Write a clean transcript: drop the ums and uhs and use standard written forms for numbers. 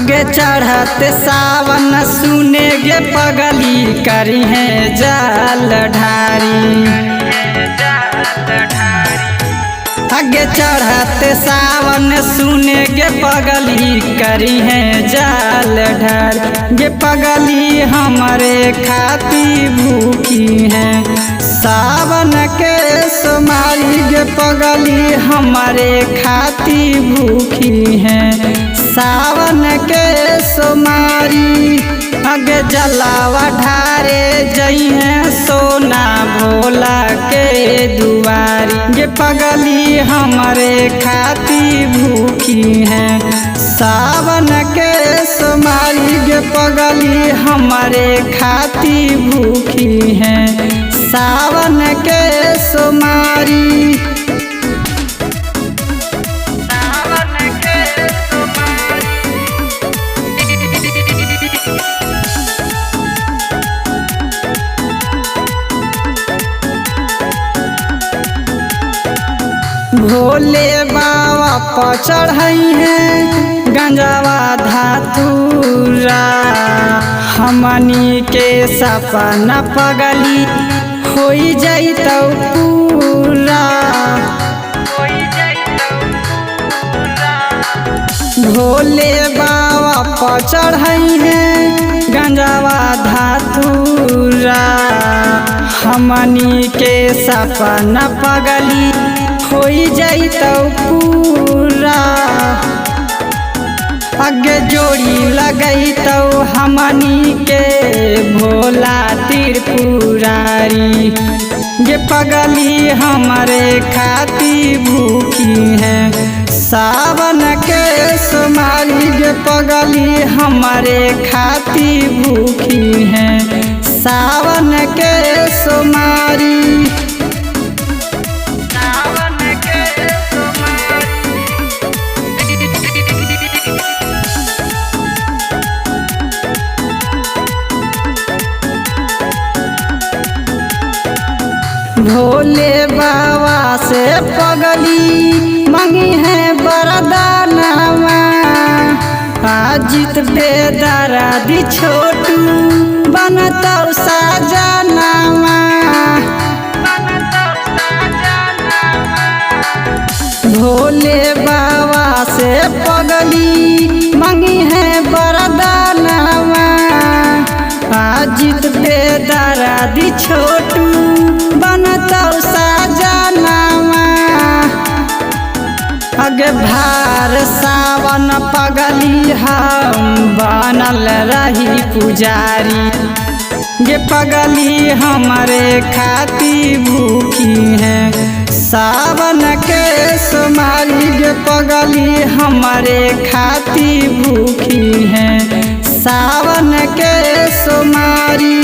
आगे चढ़ते सावन सुने गे पगली करी है जल ढारी। आगे चढ़ते सावन सुने गे पगली करी है जल ढारी। गे पगली हमारे खाती भूखी है सावन के सोमारी। गे पगली हमारे खाती भूखी है सावन के सोमारी। आगे जलावा ढारे जई है सोना भोला के दुआरी। गे पगली हमारे खाती भूखी है सावन के सोमारी। गे पगली हमारे खाती भूखी है सावन के सोमारी। भोले बाबा पर चढ़ाई है गंजावा धातुरा। हमनी के सपना पगली हो जाई तो पूरा। भोले बाबा पर चढ़ाई है गंजावा धातुरा। हमनी के सपना पगली हो जाई तो पूरा। आगे जोड़ी लगई तो हमनी के भोला त्रिपुरारी। गे पगली हमारे खाती भूखी है सावन के सोमारी। गे पगली हमारे खाती भूखी है सावन के सोमारी। भोले बाबा से पगली मंगी है वरदानवा। अजित बेदरादी छोटू बनता साजनवा। भोले बाबा से पगली मंगी है वरदानवा। अजित बेदरादी छोटू बनता साजनवा। आगे भार सावन पगली हम बनल रही पुजारी। गे पगली हमारे खाती भूखी है सावन के सोमारी। गे पगली हमारे खाती भूखी है सावन के सोमारी।